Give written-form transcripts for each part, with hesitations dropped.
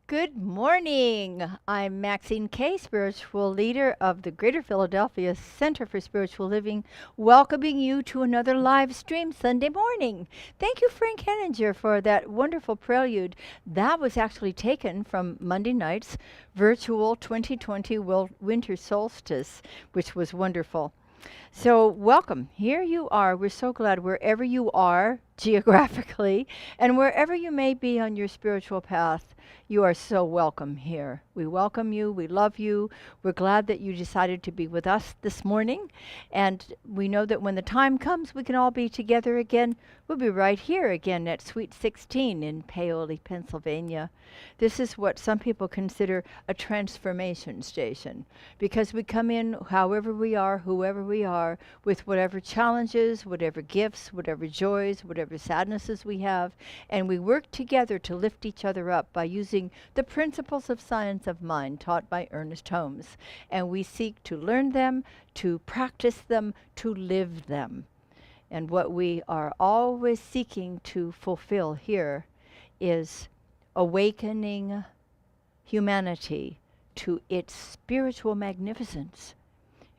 Good morning. I'm Maxine Kaye, spiritual leader of the Greater Philadelphia Center for Spiritual Living, welcoming you to another live stream Sunday morning. Thank you, Frank Henninger, for that wonderful prelude. That was actually taken from Monday night's virtual 2020 winter solstice, which was wonderful. So, welcome. Here you are. We're so glad wherever you are geographically and wherever you may be on your spiritual path, you are so welcome here. We welcome you. We love you. We're glad that you decided to be with us this morning. And we know that when the time comes, we can all be together again. We'll be right here again at Suite 16 in Paoli, Pennsylvania. This is what some people consider a transformation station because we come in however we are, whoever we are, with whatever challenges, whatever gifts, whatever joys, whatever sadnesses we have, and we work together to lift each other up by using the principles of science of mind taught by Ernest Holmes. And we seek to learn them, to practice them, to live them. And what we are always seeking to fulfill here is awakening humanity to its spiritual magnificence.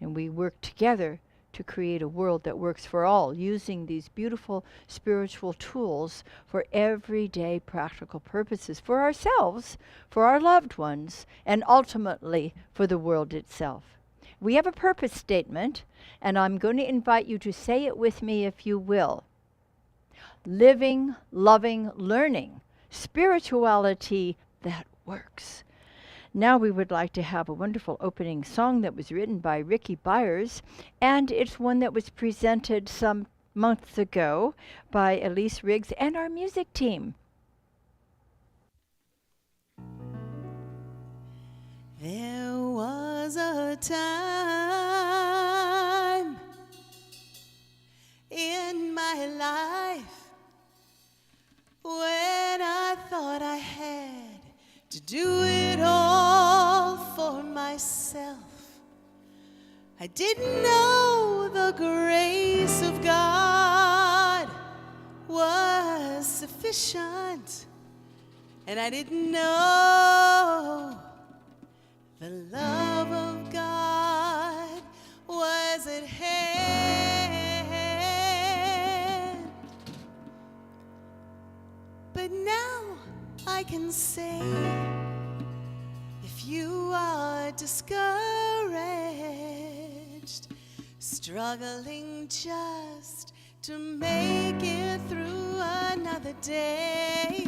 And we work together to create a world that works for all, using these beautiful spiritual tools for everyday practical purposes, for ourselves, for our loved ones, and ultimately for the world itself. We have a purpose statement, and I'm going to invite you to say it with me if you will. Living, loving, learning, spirituality that works. Now we would like to have a wonderful opening song that was written by Ricky Byers, and it's one that was presented some months ago by Elise Riggs and our music team. There was a time in my life when I thought I had to do it all for myself. I didn't know the grace of God was sufficient, and I didn't know the love of God was at hand. But now I can say, if you are discouraged, struggling just to make it through another day,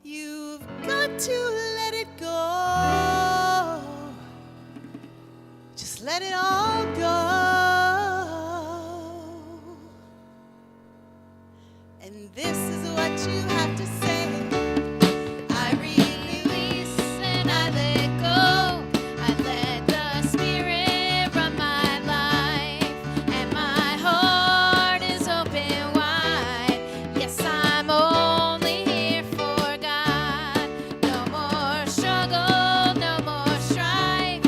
you've got to let it go. Just let it all go. And this is what you have to say. I release and I let go. I let the Spirit run my life, and my heart is open wide. Yes, I'm only here for God. No more struggle, no more strife.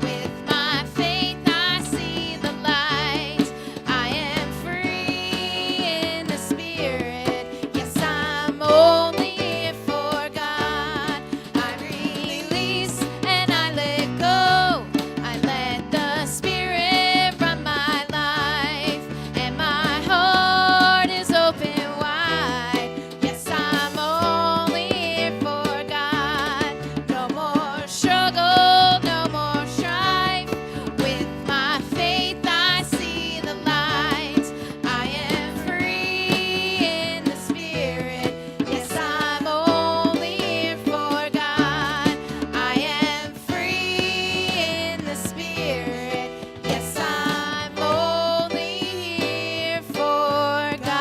With my faith I see the light. I am free in the Spirit. Yes, I'm only here for God. I release and I let go. I let the Spirit run my life, and my heart is open wide. Yes, I'm only here for God. No more struggle, no more strife. With my faith I see the light. I am free in the Spirit. Yes, I'm only here for God. I am free in the Spirit. Yes, I'm only here for God.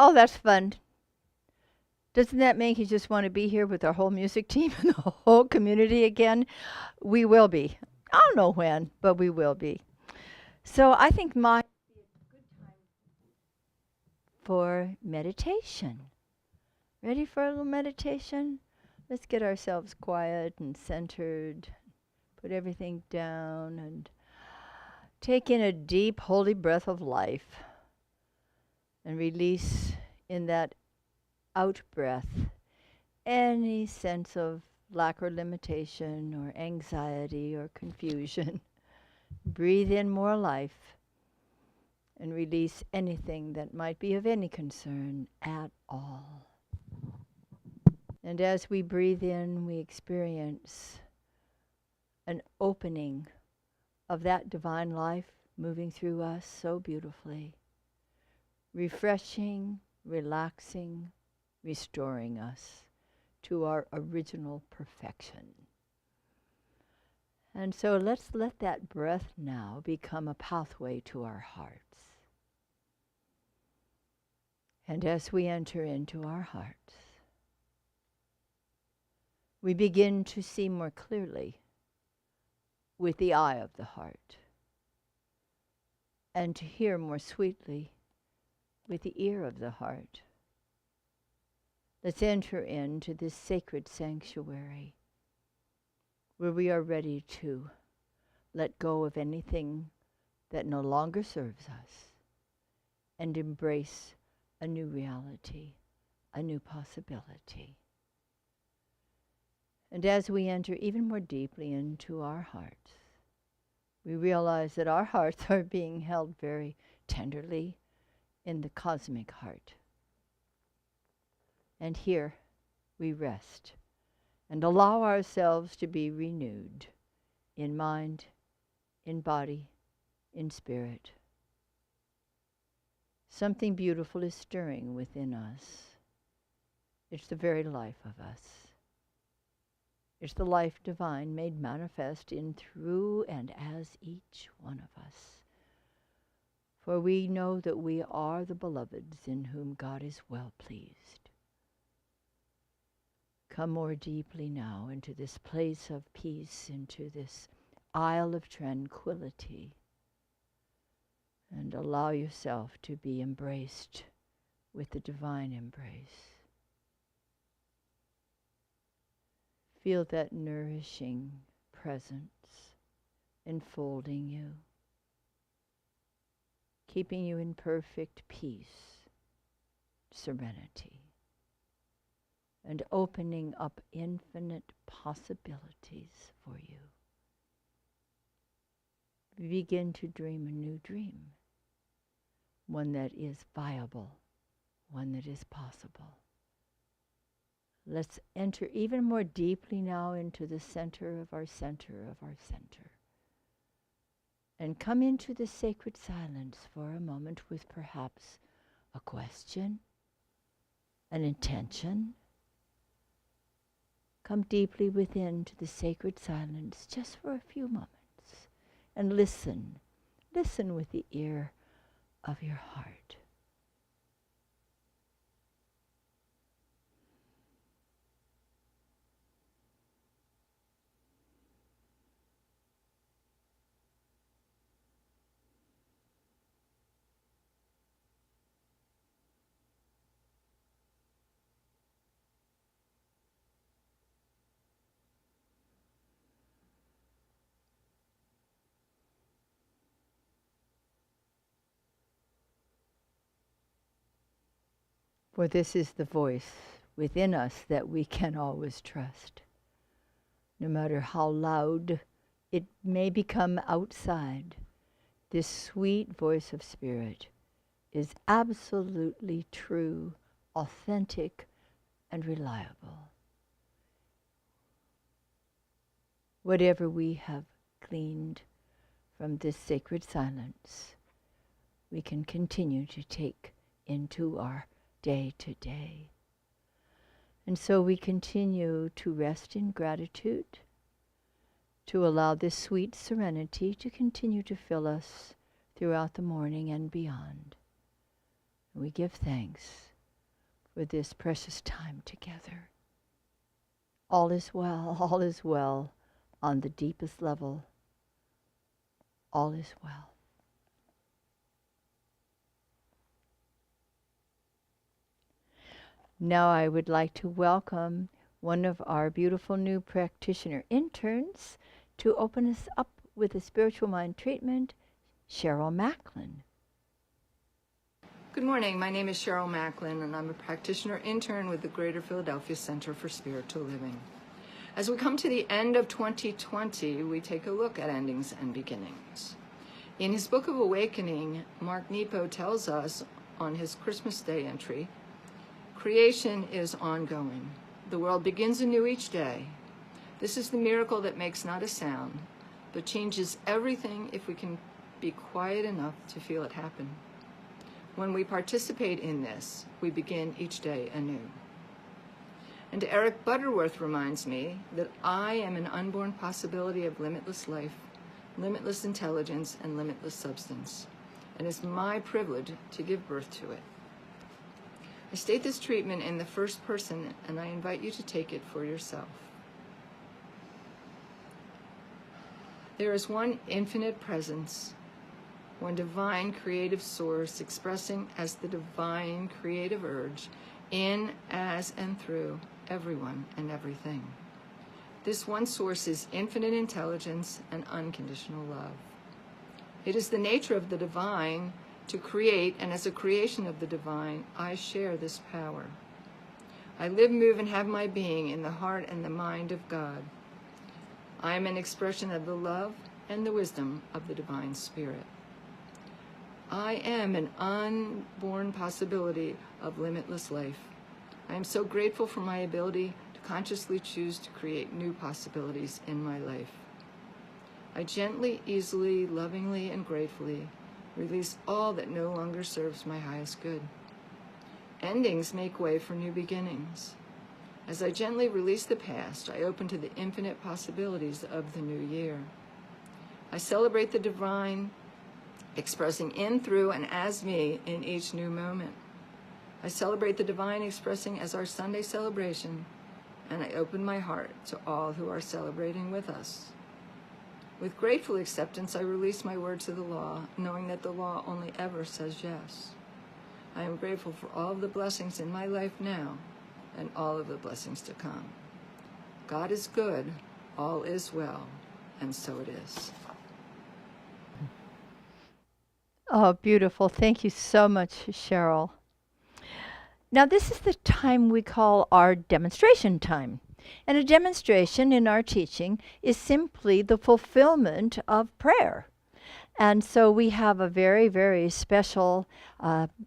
Oh, that's fun. Doesn't that make you just want to be here with our whole music team and the whole community again? We will be. I don't know when, but we will be. So I think my for meditation. Ready for a little meditation? Let's get ourselves quiet and centered. Put everything down and take in a deep, holy breath of life. And release in that out breath any sense of lack or limitation or anxiety or confusion. Breathe in more life and release anything that might be of any concern at all. And as we breathe in, we experience an opening of that divine life moving through us so beautifully, refreshing, relaxing, restoring us to our original perfection. And so let's let that breath now become a pathway to our hearts. And as we enter into our hearts, we begin to see more clearly with the eye of the heart, and to hear more sweetly with the ear of the heart. Let's enter into this sacred sanctuary where we are ready to let go of anything that no longer serves us and embrace a new reality, a new possibility. And as we enter even more deeply into our hearts, we realize that our hearts are being held very tenderly in the cosmic heart. And here we rest and allow ourselves to be renewed in mind, in body, in spirit. Something beautiful is stirring within us. It's the very life of us. It's the life divine made manifest in, through, and as each one of us. For we know that we are the beloveds in whom God is well pleased. Come more deeply now into this place of peace, into this isle of tranquility, and allow yourself to be embraced with the divine embrace. Feel that nourishing presence enfolding you, keeping you in perfect peace, serenity, and opening up infinite possibilities for you. Begin to dream a new dream, one that is viable, one that is possible. Let's enter even more deeply now into the center of our center of our center. And come into the sacred silence for a moment with perhaps a question, an intention. Come deeply within to the sacred silence just for a few moments and listen. Listen with the ear of your heart. For this is the voice within us that we can always trust. No matter how loud it may become outside, this sweet voice of spirit is absolutely true, authentic, and reliable. Whatever we have gleaned from this sacred silence, we can continue to take into our day to day. And so we continue to rest in gratitude, to allow this sweet serenity to continue to fill us throughout the morning and beyond. We give thanks for this precious time together. All is well on the deepest level. All is well. Now I would like to welcome one of our beautiful new practitioner interns to open us up with a spiritual mind treatment, Cheryl Macklin. Good morning. My name is Cheryl Macklin, and I'm a practitioner intern with the Greater Philadelphia Center for Spiritual Living. As we come to the end of 2020, we take a look at endings and beginnings. In his Book of Awakening, Mark Nepo tells us on his Christmas Day entry, creation is ongoing. The world begins anew each day. This is the miracle that makes not a sound, but changes everything if we can be quiet enough to feel it happen. When we participate in this, we begin each day anew. And Eric Butterworth reminds me that I am an unborn possibility of limitless life, limitless intelligence, and limitless substance, and it's my privilege to give birth to it. I state this treatment in the first person, and I invite you to take it for yourself. There is one infinite presence, one divine creative source expressing as the divine creative urge in, as, and through everyone and everything. This one source is infinite intelligence and unconditional love. It is the nature of the divine to create, and as a creation of the divine, I share this power. I live, move, and have my being in the heart and the mind of God. I am an expression of the love and the wisdom of the divine spirit. I am an unborn possibility of limitless life. I am so grateful for my ability to consciously choose to create new possibilities in my life. I gently, easily, lovingly, and gratefully release all that no longer serves my highest good. Endings make way for new beginnings. As I gently release the past, I open to the infinite possibilities of the new year. I celebrate the divine, expressing in, through, and as me in each new moment. I celebrate the divine expressing as our Sunday celebration, and I open my heart to all who are celebrating with us. With grateful acceptance, I release my word to the law, knowing that the law only ever says yes. I am grateful for all of the blessings in my life now and all of the blessings to come. God is good, all is well, and so it is. Oh, beautiful. Thank you so much, Cheryl. Now, this is the time we call our demonstration time. And a demonstration in our teaching is simply the fulfillment of prayer. And so we have a very, very special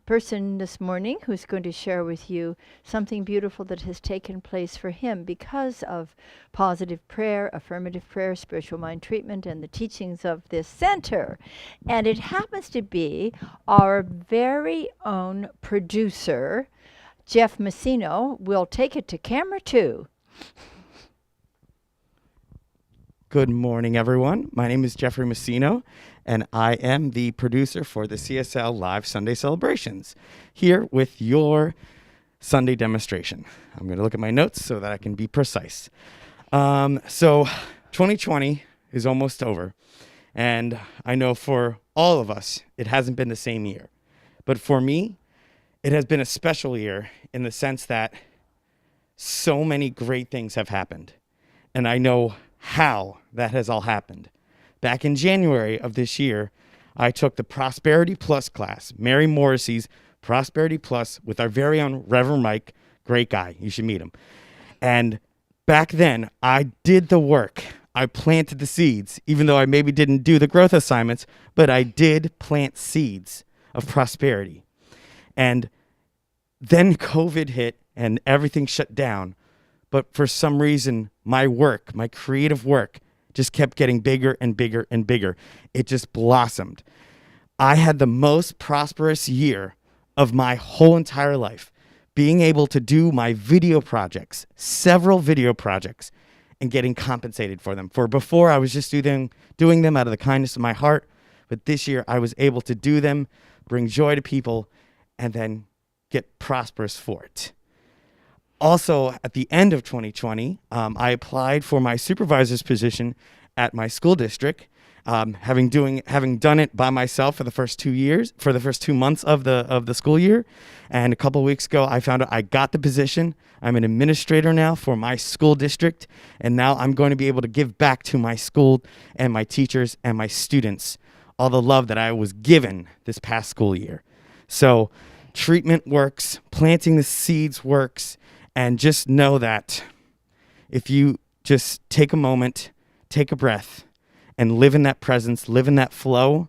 person this morning who's going to share with you something beautiful that has taken place for him because of positive prayer, affirmative prayer, spiritual mind treatment, and the teachings of this center. And it happens to be our very own producer, Jeff Messino, will take it to camera 2. Good morning, everyone. My name is Jeffrey Messino, and I am the producer for the CSL Live Sunday Celebrations, here with your Sunday demonstration. I'm going to look at my notes so that I can be precise. So 2020 is almost over, and I know for all of us, it hasn't been the same year. But for me, it has been a special year in the sense that so many great things have happened, and I know how that has all happened. Back in January of this year, I took the Prosperity Plus class, Mary Morrissey's Prosperity Plus, with our very own Reverend Mike. Great guy. You should meet him. And back then, I did the work. I planted the seeds, even though I maybe didn't do the growth assignments, but I did plant seeds of prosperity. And then COVID hit and everything shut down. But for some reason, my work, my creative work, just kept getting bigger and bigger and bigger. It just blossomed. I had the most prosperous year of my whole entire life, being able to do my video projects, several video projects, and getting compensated for them. For before, I was just doing them out of the kindness of my heart. But this year, I was able to do them, bring joy to people, and then get prosperous for it. Also, at the end of 2020, I applied for my supervisor's position at my school district, having done it by myself for the first 2 months of the school year. And a couple of weeks ago, I found out I got the position. I'm an administrator now for my school district, and now I'm going to be able to give back to my school and my teachers and my students all the love that I was given this past school year. So treatment works, planting the seeds works, and just know that if you just take a moment, take a breath, and live in that presence, live in that flow,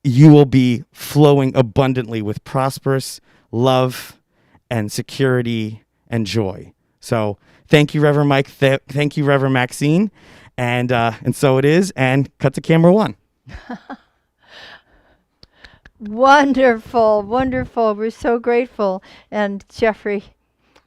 you will be flowing abundantly with prosperous love and security and joy. So thank you, Reverend Mike. Thank you, Reverend Maxine. And so it is. And cut to camera 1. Wonderful, wonderful. We're so grateful. And Jeffrey,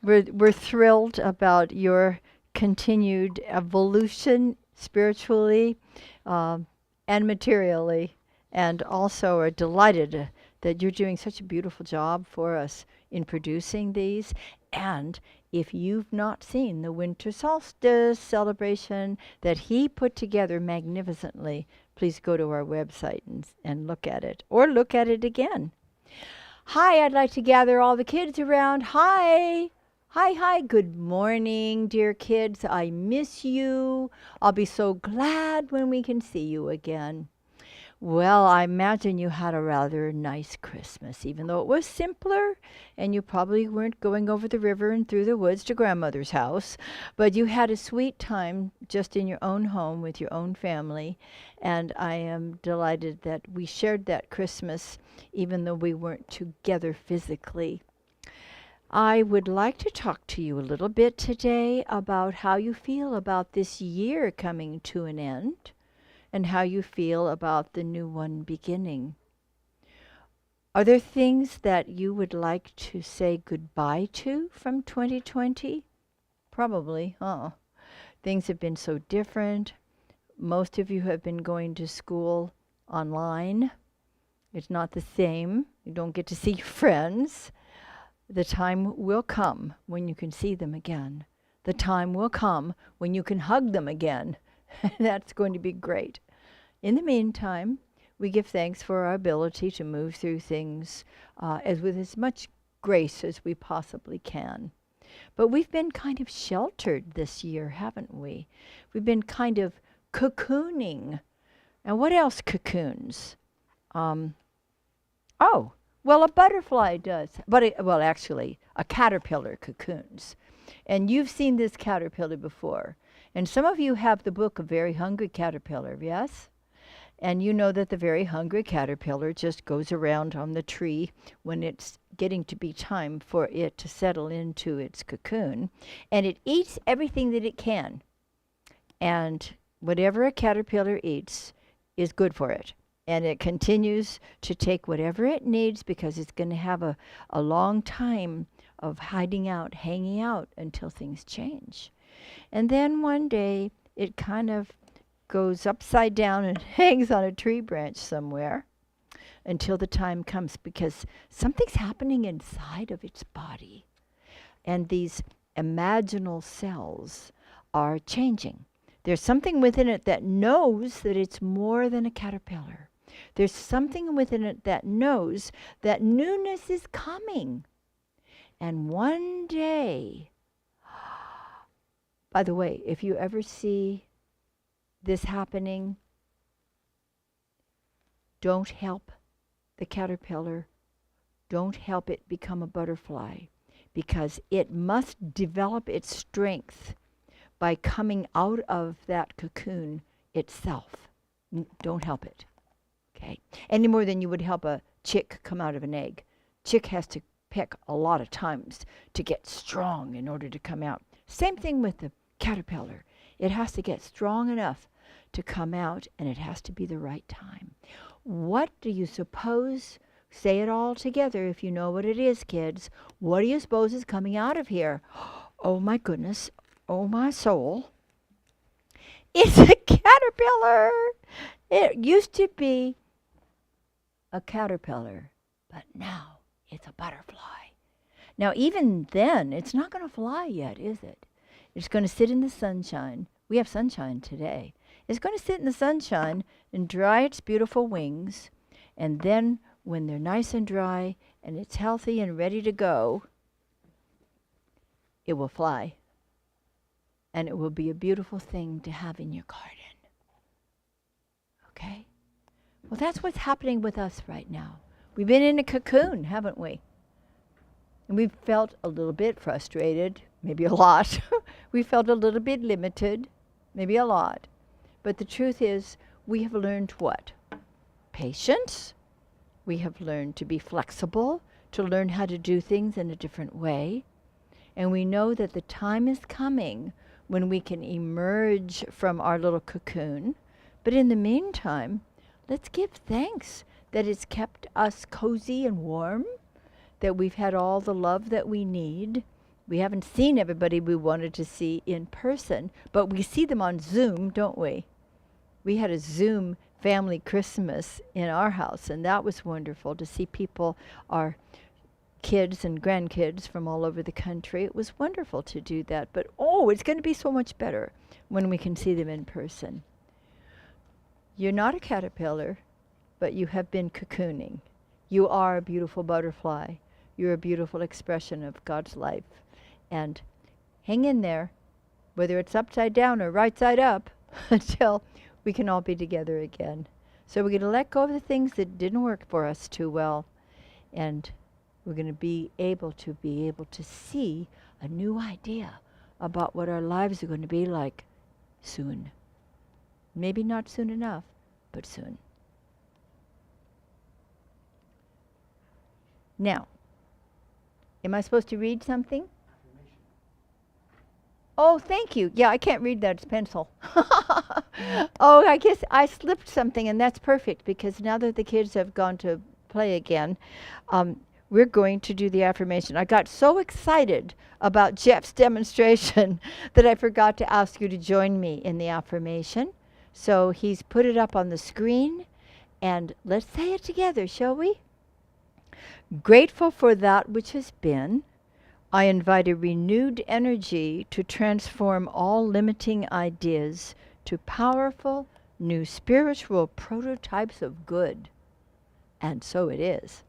we're thrilled about your continued evolution spiritually and materially, and also are delighted that you're doing such a beautiful job for us in producing these. And if you've not seen the winter solstice celebration that he put together magnificently, please go to our website and look at it, or look at it again. Hi, I'd like to gather all the kids around. Hi. Hi, hi. Good morning, dear kids. I miss you. I'll be so glad when we can see you again. Well, I imagine you had a rather nice Christmas, even though it was simpler, and you probably weren't going over the river and through the woods to grandmother's house, but you had a sweet time just in your own home with your own family, and I am delighted that we shared that Christmas, even though we weren't together physically. I would like to talk to you a little bit today about how you feel about this year coming to an end, and how you feel about the new one beginning. Are there things that you would like to say goodbye to from 2020? Probably, huh? Things have been so different. Most of you have been going to school online. It's not the same. You don't get to see your friends. The time will come when you can see them again. The time will come when you can hug them again. That's going to be great. In the meantime, we give thanks for our ability to move through things with as much grace as we possibly can. But we've been kind of sheltered this year, haven't we? We've been kind of cocooning. And what else cocoons? A butterfly does. Actually, a caterpillar cocoons. And you've seen this caterpillar before. And some of you have the book A Very Hungry Caterpillar, yes? And you know that the very hungry caterpillar just goes around on the tree when it's getting to be time for it to settle into its cocoon. And it eats everything that it can. And whatever a caterpillar eats is good for it. And it continues to take whatever it needs because it's going to have a long time of hiding out, hanging out until things change. And then one day it kind of goes upside down and hangs on a tree branch somewhere until the time comes, because something's happening inside of its body. And these imaginal cells are changing. There's something within it that knows that it's more than a caterpillar. There's something within it that knows that newness is coming. And one day, by the way, if you ever see this happening, don't help the caterpillar. Don't help it become a butterfly, because it must develop its strength by coming out of that cocoon itself. Don't help it, okay? Any more than you would help a chick come out of an egg. Chick has to peck a lot of times to get strong in order to come out. Same thing with the caterpillar. It has to get strong enough to come out, and it has to be the right time. What do you suppose, say it all together if you know what it is, kids. What do you suppose is coming out of here? Oh my goodness, oh my soul. It's a caterpillar. It used to be a caterpillar, but now it's a butterfly. Now even then, it's not going to fly yet, is it? It's going to sit in the sunshine. We have sunshine today. It's going to sit in the sunshine and dry its beautiful wings. And then when they're nice and dry and it's healthy and ready to go, it will fly. And it will be a beautiful thing to have in your garden. Okay? Well, that's what's happening with us right now. We've been in a cocoon, haven't we? And we've felt a little bit frustrated, maybe a lot. We felt a little bit limited, maybe a lot. But the truth is, we have learned what? Patience. We have learned to be flexible, to learn how to do things in a different way. And we know that the time is coming when we can emerge from our little cocoon. But in the meantime, let's give thanks that it's kept us cozy and warm, that we've had all the love that we need. We haven't seen everybody we wanted to see in person, but we see them on Zoom, don't we? We had a Zoom family Christmas in our house, and that was wonderful to see people, our kids and grandkids from all over the country. It was wonderful to do that, but it's going to be so much better when we can see them in person. You're not a caterpillar, but you have been cocooning. You are a beautiful butterfly. You're a beautiful expression of God's life. And hang in there, whether it's upside down or right side up, until we can all be together again. So we're going to let go of the things that didn't work for us too well, and we're going to be able to see a new idea about what our lives are going to be like soon. Maybe not soon enough, but soon. Now, am I supposed to read something? Oh, thank you. Yeah, I can't read that. It's pencil. Oh, I guess I slipped something, and that's perfect, because now that the kids have gone to play again, we're going to do the affirmation. I got so excited about Jeff's demonstration that I forgot to ask you to join me in the affirmation. So he's put it up on the screen, and let's say it together, shall we? Grateful for that which has been, I invite a renewed energy to transform all limiting ideas to powerful, new spiritual prototypes of good. And so it is.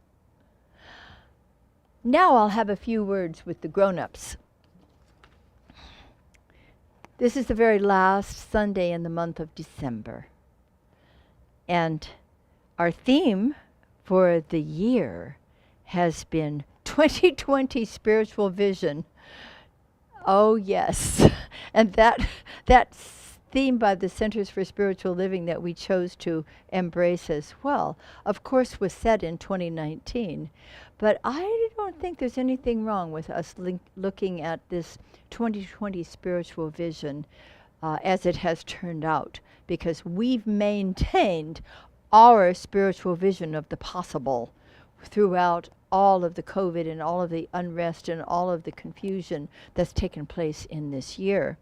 Now I'll have a few words with the grown-ups. This is the very last Sunday in the month of December. And our theme for the year has been 2020 Spiritual Vision. Oh, yes. And that theme by the Centers for Spiritual Living that we chose to embrace as well, of course, was set in 2019. But I don't think there's anything wrong with us looking at this 2020 spiritual vision as it has turned out, because we've maintained our spiritual vision of the possible throughout all of the COVID and all of the unrest and all of the confusion that's taken place in this year.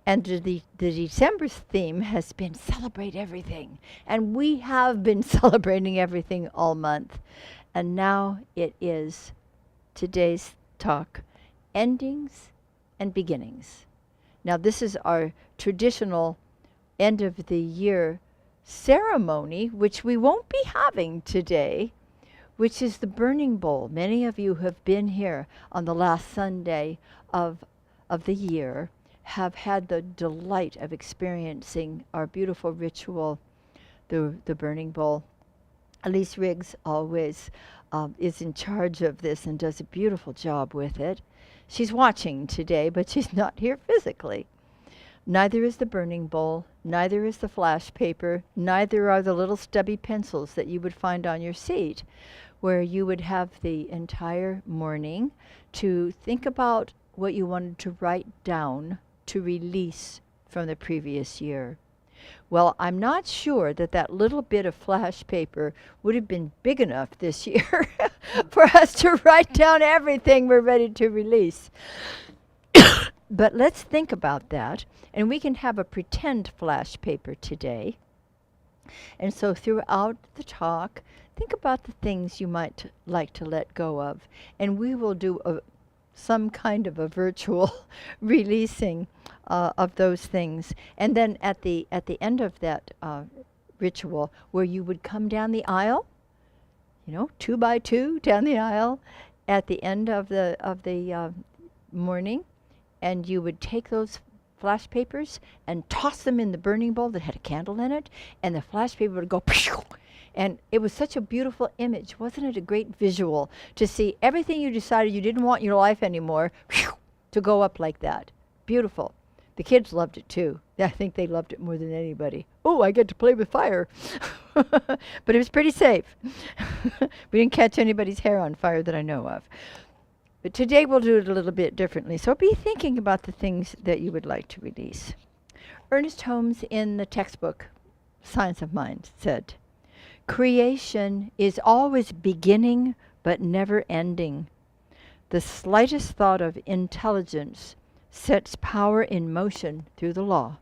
And the December theme has been celebrate everything. And we have been celebrating everything all month. And now it is today's talk, endings and beginnings. Now this is our traditional end of the year ceremony, which we won't be having today, which is the burning bowl. Many of you have been here on the last Sunday of the year, have had the delight of experiencing our beautiful ritual, the burning bowl. Elise Riggs always is in charge of this and does a beautiful job with it. She's watching today, but she's not here physically. Neither is the burning bowl, neither is the flash paper, neither are the little stubby pencils that you would find on your seat, where you would have the entire morning to think about what you wanted to write down to release from the previous year. Well, I'm not sure that little bit of flash paper would have been big enough this year for us to write down everything we're ready to release. But let's think about that, and we can have a pretend flash paper today. And so throughout the talk, think about the things you might like to let go of, and we will do some kind of a virtual releasing of those things. And then at the end of that ritual, where you would come down the aisle, 2 by 2 down the aisle, at the end of the morning, and you would take those flash papers and toss them in the burning bowl that had a candle in it, and the flash paper would go And it was such a beautiful image. Wasn't it a great visual to see everything you decided you didn't want in your life anymore to go up like that? Beautiful. The kids loved it too. I think they loved it more than anybody. Oh, I get to play with fire. But it was pretty safe. We didn't catch anybody's hair on fire that I know of. But today we'll do it a little bit differently. So be thinking about the things that you would like to release. Ernest Holmes in the textbook, Science of Mind, said, "Creation is always beginning but never ending. The slightest thought of intelligence sets power in motion through the law,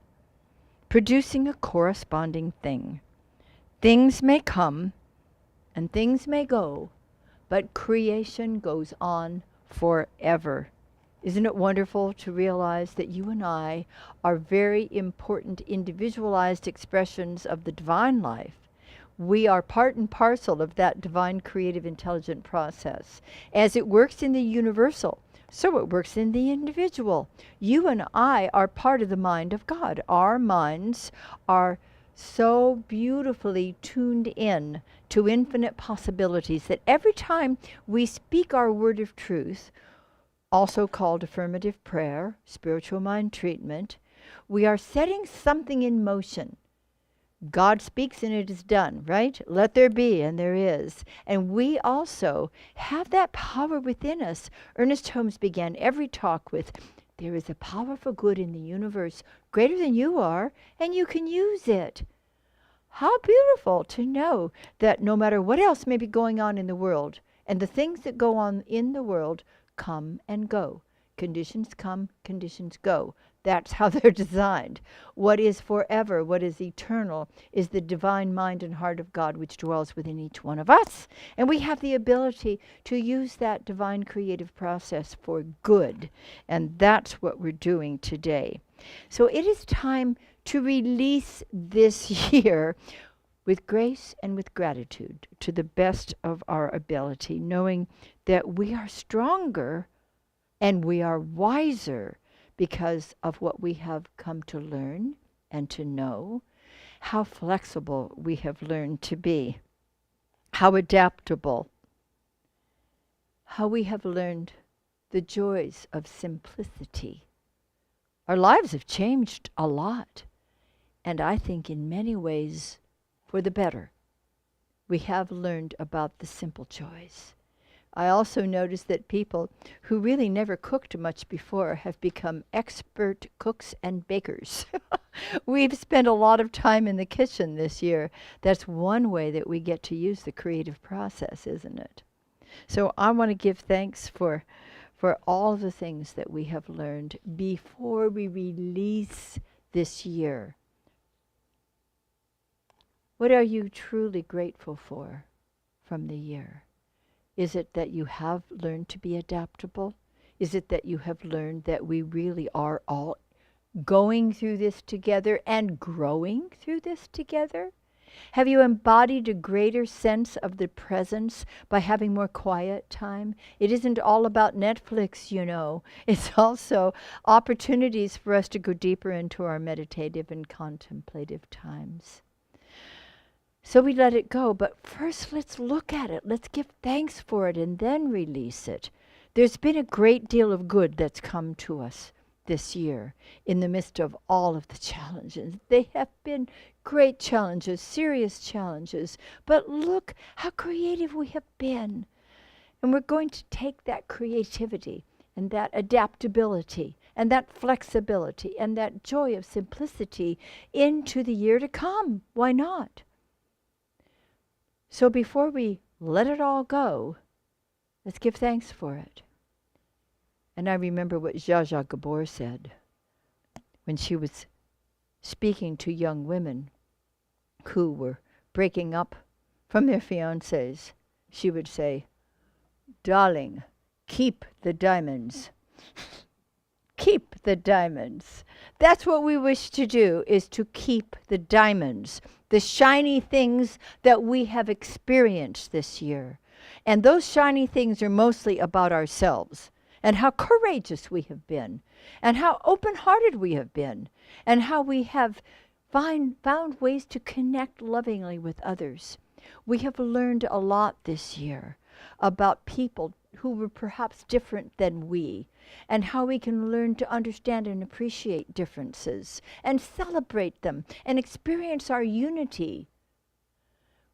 producing a corresponding thing. Things may come and things may go, but creation goes on forever." Isn't it wonderful to realize that you and I are very important individualized expressions of the divine life? We are part and parcel of that divine creative intelligent process. As it works in the universal, so it works in the individual. You and I are part of the mind of God. Our minds are so beautifully tuned in to infinite possibilities that every time we speak our word of truth, also called affirmative prayer, spiritual mind treatment, we are setting something in motion. God speaks and it is done, right? Let there be, and there is. And we also have that power within us. Ernest Holmes began every talk with, there is a power for good in the universe greater than you are, and you can use it. How beautiful to know that no matter what else may be going on in the world, and the things that go on in the world come and go. Conditions come, conditions go. That's how they're designed. What is forever, what is eternal, is the divine mind and heart of God which dwells within each one of us. And we have the ability to use that divine creative process for good. And that's what we're doing today. So it is time to release this year with grace and with gratitude to the best of our ability, knowing that we are stronger and we are wiser because of what we have come to learn and to know, how flexible we have learned to be, how adaptable, how we have learned the joys of simplicity. Our lives have changed a lot, and I think in many ways for the better. We have learned about the simple joys. I also noticed that people who really never cooked much before have become expert cooks and bakers. We've spent a lot of time in the kitchen this year. That's one way that we get to use the creative process, isn't it? So I want to give thanks for all the things that we have learned before we release this year. What are you truly grateful for from the year? Is it that you have learned to be adaptable? Is it that you have learned that we really are all going through this together and growing through this together? Have you embodied a greater sense of the presence by having more quiet time? It isn't all about Netflix, you know. It's also opportunities for us to go deeper into our meditative and contemplative times. So we let it go, but first let's look at it. Let's give thanks for it and then release it. There's been a great deal of good that's come to us this year in the midst of all of the challenges. They have been great challenges, serious challenges, but look how creative we have been. And we're going to take that creativity and that adaptability and that flexibility and that joy of simplicity into the year to come. Why not? So before we let it all go, let's give thanks for it. And I remember what Zsa Zsa Gabor said when she was speaking to young women who were breaking up from their fiancés. She would say, "Darling, keep the diamonds." Keep the diamonds. That's what we wish to do, is to keep the diamonds, the shiny things that we have experienced this year. And those shiny things are mostly about ourselves and how courageous we have been and how open-hearted we have been and how we have found ways to connect lovingly with others. We have learned a lot this year about people who were perhaps different than we, and how we can learn to understand and appreciate differences and celebrate them and experience our unity.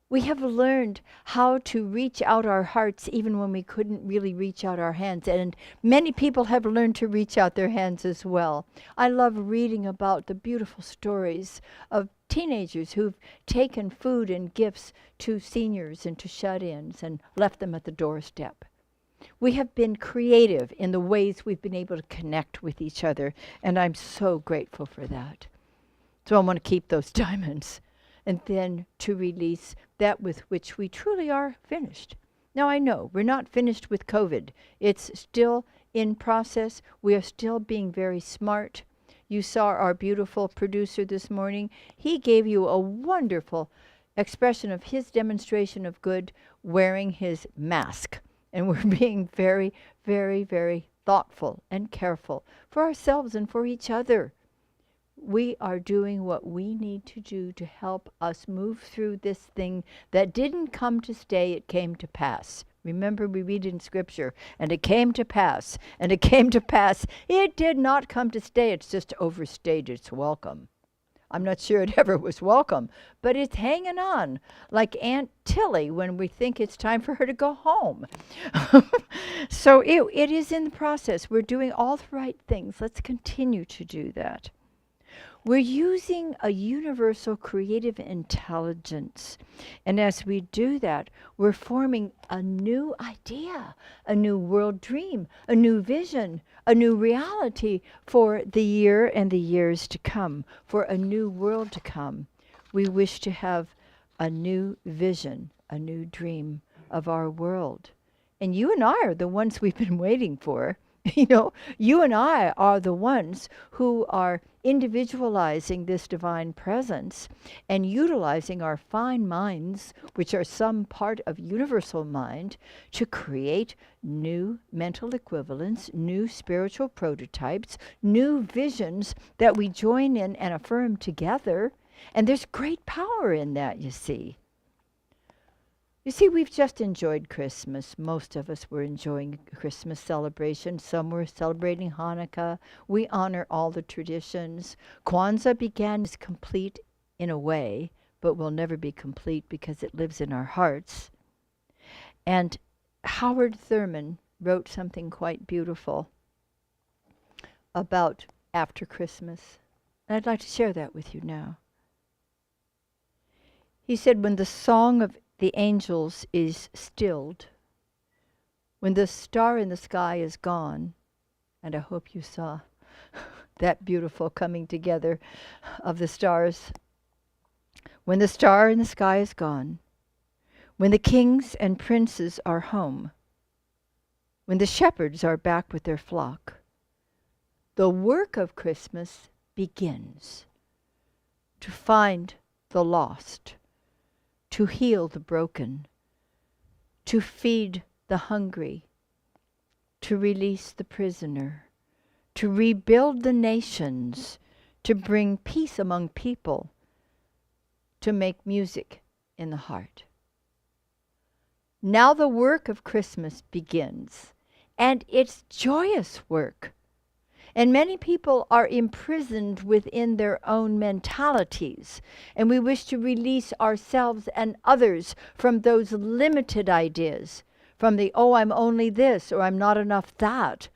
We have learned how to reach out our hearts even when we couldn't really reach out our hands. And many people have learned to reach out their hands as well. I love reading about the beautiful stories of teenagers who've taken food and gifts to seniors and to shut-ins and left them at the doorstep. We have been creative in the ways we've been able to connect with each other, and I'm so grateful for that. So I want to keep those diamonds, and then to release that with which we truly are finished. Now I know we're not finished with COVID. It's still in process. We are still being very smart. You saw our beautiful producer this morning. He gave you a wonderful expression of his demonstration of good wearing his mask. And we're being very, very, very thoughtful and careful for ourselves and for each other. We are doing what we need to do to help us move through this thing that didn't come to stay, it came to pass. Remember, we read in Scripture, and it came to pass, and it came to pass. It did not come to stay, it's just overstayed its welcome. I'm not sure it ever was welcome, but it's hanging on like Aunt Tilly when we think it's time for her to go home. So it is in the process. We're doing all the right things. Let's continue to do that. We're using a universal creative intelligence. And as we do that, we're forming a new idea, a new world dream, a new vision, a new reality for the year and the years to come, for a new world to come. We wish to have a new vision, a new dream of our world. And you and I are the ones we've been waiting for. You know, you and I are the ones who are individualizing this divine presence and utilizing our fine minds, which are some part of universal mind, to create new mental equivalents, new spiritual prototypes, new visions that we join in and affirm together. And there's great power in that, you see. You see, we've just enjoyed Christmas. Most of us were enjoying Christmas celebration. Some were celebrating Hanukkah. We honor all the traditions. Kwanzaa began as complete in a way, but will never be complete because it lives in our hearts. And Howard Thurman wrote something quite beautiful about after Christmas. And I'd like to share that with you now. He said, when the song of the angels is stilled, when the star in the sky is gone, and I hope you saw that beautiful coming together of the stars. When the star in the sky is gone, when the kings and princes are home, when the shepherds are back with their flock, the work of Christmas begins to find the lost, to heal the broken, to feed the hungry, to release the prisoner, to rebuild the nations, to bring peace among people, to make music in the heart. Now the work of Christmas begins, and it's joyous work. And many people are imprisoned within their own mentalities, and we wish to release ourselves and others from those limited ideas, from the, oh, I'm only this, or I'm not enough that.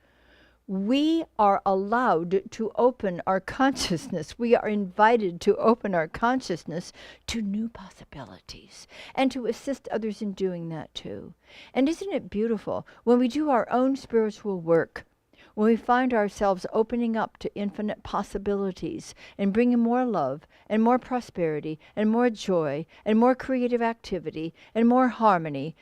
We are allowed to open our consciousness. We are invited to open our consciousness to new possibilities and to assist others in doing that too. And isn't it beautiful when we do our own spiritual work, when we find ourselves opening up to infinite possibilities and bringing more love and more prosperity and more joy and more creative activity and more harmony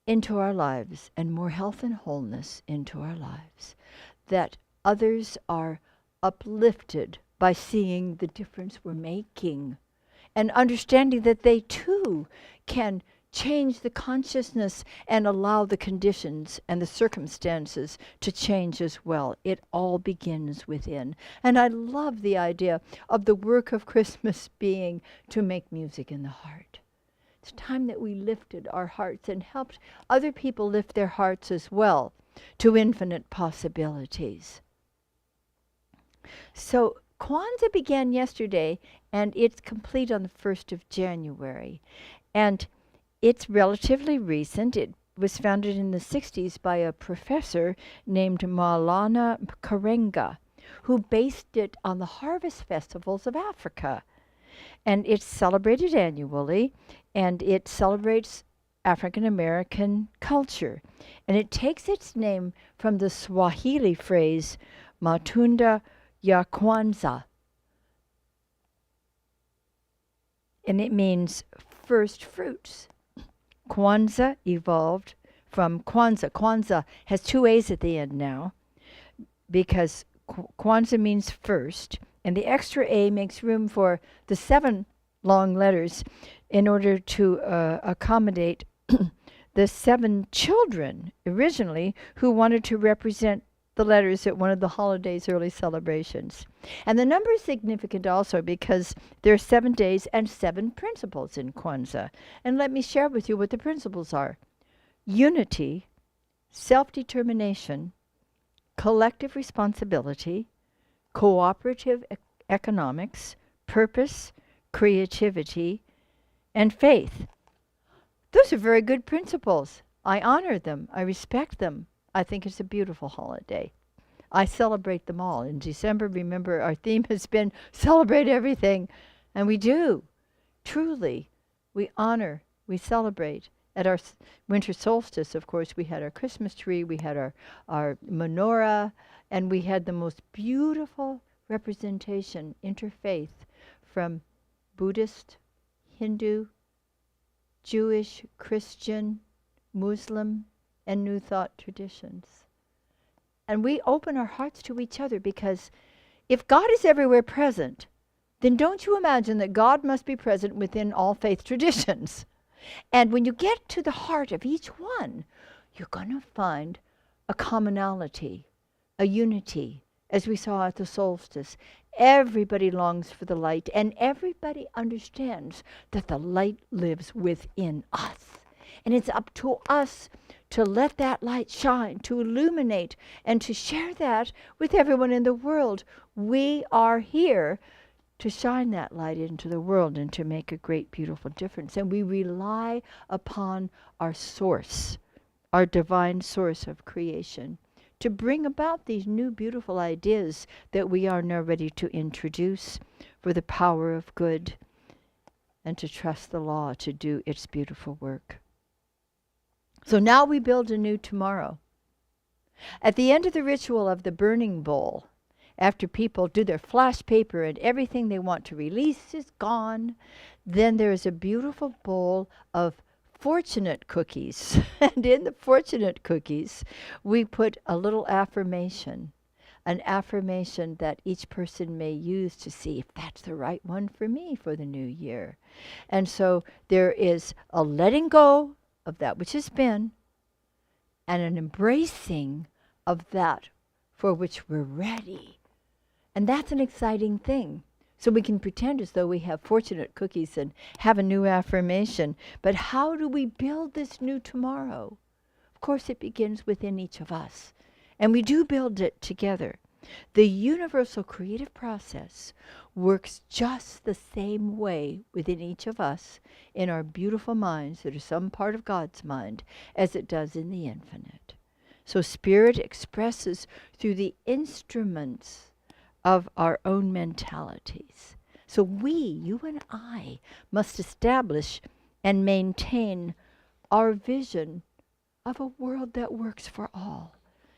into our lives and more health and wholeness into our lives, that others are uplifted by seeing the difference we're making and understanding that they too can change the consciousness and allow the conditions and the circumstances to change as well. It all begins within. And I love the idea of the work of Christmas being to make music in the heart, It's time that we lifted our hearts and helped other people lift their hearts as well to infinite possibilities. So Kwanzaa began yesterday, and it's complete on the 1st of January. And it's relatively recent. It was founded in the 60s by a professor named Maulana Karenga, who based it on the harvest festivals of Africa. And it's celebrated annually, and it celebrates African American culture. And it takes its name from the Swahili phrase, Matunda ya Kwanzaa. And it means first fruits. Kwanzaa evolved from Kwanzaa. Kwanzaa has two A's at the end now, because Kwanzaa means first, and the extra A makes room for the 7 long letters in order to accommodate the 7 children originally who wanted to represent the letters at one of the holiday's early celebrations. And the number is significant also because there are 7 days and 7 principles in Kwanzaa. And let me share with you what the principles are: unity, self-determination, collective responsibility, cooperative economics, purpose, creativity, and faith. Those are very good principles. I honor them. I respect them. I think it's a beautiful holiday. I celebrate them all. In December, remember, our theme has been celebrate everything. And we do. Truly, we honor, we celebrate. At our winter solstice, of course, we had our Christmas tree, we had our menorah, and we had the most beautiful representation, interfaith, from Buddhist, Hindu, Jewish, Christian, Muslim, and New Thought traditions. And we open our hearts to each other, because if God is everywhere present, then don't you imagine that God must be present within all faith traditions. And when you get to the heart of each one, you're going to find a commonality, a unity, as we saw at the solstice. Everybody longs for the light, and everybody understands that the light lives within us. And it's up to us to let that light shine, to illuminate, and to share that with everyone in the world. We are here to shine that light into the world and to make a great, beautiful difference. And we rely upon our source, our divine source of creation, to bring about these new, beautiful ideas that we are now ready to introduce for the power of good, and to trust the law to do its beautiful work. So now we build a new tomorrow. At the end of the ritual of the burning bowl, after people do their flash paper and everything they want to release is gone, then there is a beautiful bowl of fortunate cookies. And in the fortunate cookies, we put a little affirmation, an affirmation that each person may use to see if that's the right one for me for the new year. And so there is a letting go of that which has been, and an embracing of that for which we're ready. And that's an exciting thing. So we can pretend as though we have fortunate cookies and have a new affirmation. But how do we build this new tomorrow? Of course, it begins within each of us. And we do build it together. The universal creative process works just the same way within each of us, in our beautiful minds that are some part of God's mind, as it does in the infinite. So Spirit expresses through the instruments of our own mentalities. So we, you and I, must establish and maintain our vision of a world that works for all.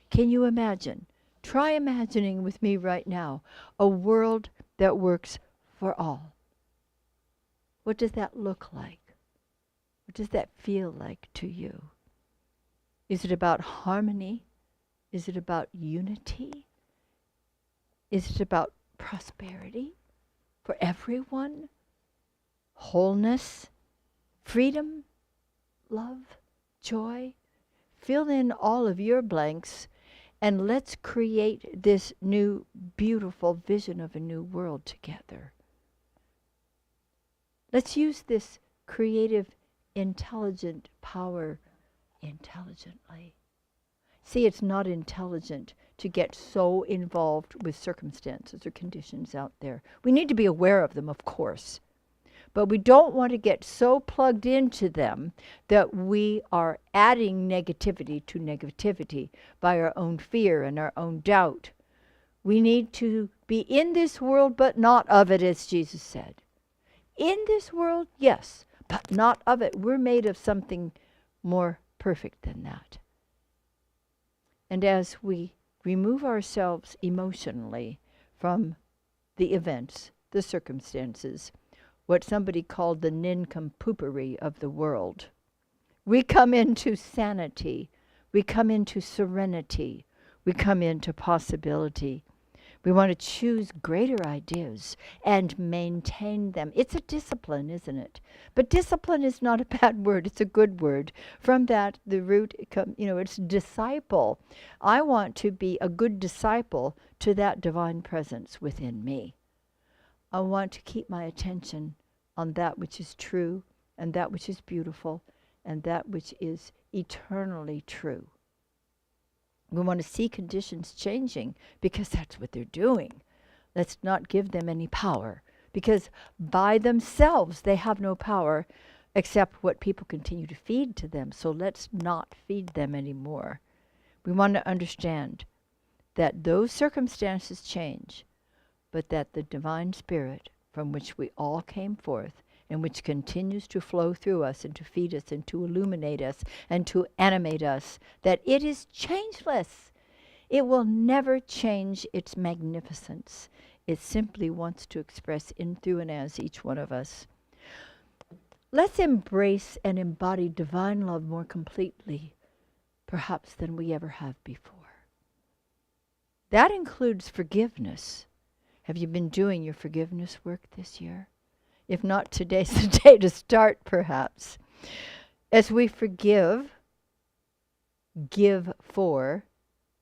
Can you imagine? Try imagining with me right now a world that works for all. What does that look like? What does that feel like to you? Is it about harmony? Is it about unity? Is it about prosperity for everyone? Wholeness, freedom, love, joy? Fill in all of your blanks, and let's create this new, beautiful vision of a new world together. Let's use this creative intelligent power intelligently. See, it's not intelligent to get so involved with circumstances or conditions out there. We need to be aware of them, of course, but we don't want to get so plugged into them that we are adding negativity to negativity by our own fear and our own doubt. We need to be in this world, but not of it, as Jesus said. In this world, yes, but not of it. We're made of something more perfect than that. And as we remove ourselves emotionally from the events, the circumstances, what somebody called the nincompoopery of the world, we come into sanity, we come into serenity, we come into possibility. We want to choose greater ideas and maintain them. It's a discipline, isn't it? But discipline is not a bad word. It's a good word. From that, the root, it's disciple. I want to be a good disciple to that divine presence within me. I want to keep my attention on that which is true and that which is beautiful and that which is eternally true. We want to see conditions changing because that's what they're doing. Let's not give them any power, because by themselves they have no power except what people continue to feed to them. So let's not feed them anymore. We want to understand that those circumstances change, but that the divine spirit from which we all came forth and which continues to flow through us and to feed us and to illuminate us and to animate us, that it is changeless. It will never change its magnificence. It simply wants to express in, through, and as each one of us. Let's embrace and embody divine love more completely, perhaps, than we ever have before. That includes forgiveness. Have you been doing your forgiveness work this year? If not, today's the day to start, perhaps. As we forgive, give for,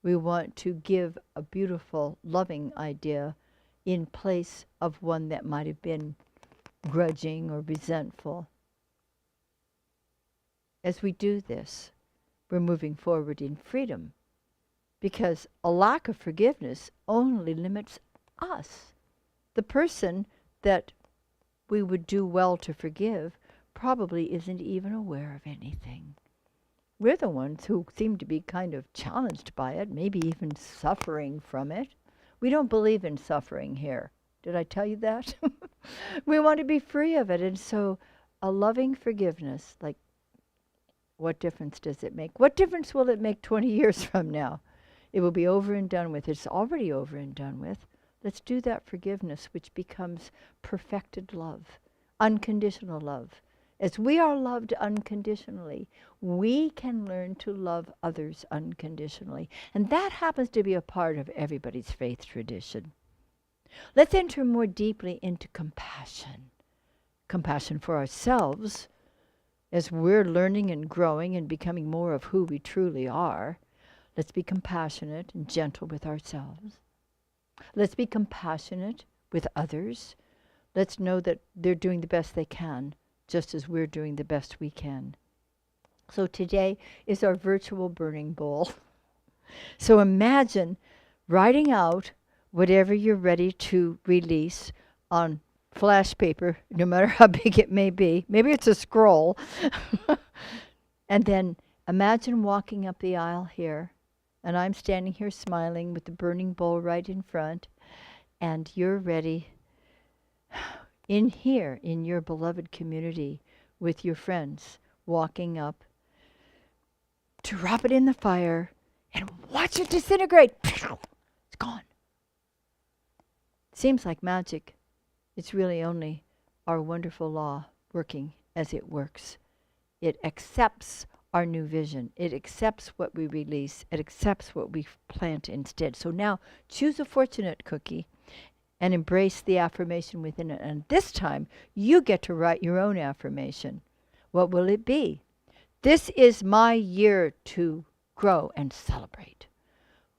we want to give a beautiful, loving idea in place of one that might have been grudging or resentful. As we do this, we're moving forward in freedom, because a lack of forgiveness only limits us. The person that we would do well to forgive probably isn't even aware of anything. We're the ones who seem to be kind of challenged by it, maybe even suffering from it. We don't believe in suffering here. Did I tell you that? We want to be free of it. And so a loving forgiveness, like, what difference does it make? What difference will it make 20 years from now? It will be over and done with. It's already over and done with. Let's do that forgiveness, which becomes perfected love, unconditional love. As we are loved unconditionally, we can learn to love others unconditionally. And that happens to be a part of everybody's faith tradition. Let's enter more deeply into compassion. Compassion for ourselves, as we're learning and growing and becoming more of who we truly are. Let's be compassionate and gentle with ourselves. Let's be compassionate with others. Let's know that they're doing the best they can, just as we're doing the best we can. So today is our virtual burning bowl. So imagine writing out whatever you're ready to release on flash paper, no matter how big it may be. Maybe it's a scroll. And then imagine walking up the aisle here, and I'm standing here smiling with the burning bowl right in front, and you're ready in here, in your beloved community, with your friends, walking up to drop it in the fire and watch it disintegrate. It's gone. Seems like magic. It's really only our wonderful law working as it works. It accepts our new vision. It accepts what we release. It accepts what we plant instead. So now choose a fortunate cookie and embrace the affirmation within it. And this time you get to write your own affirmation. What will it be? This is my year to grow and celebrate.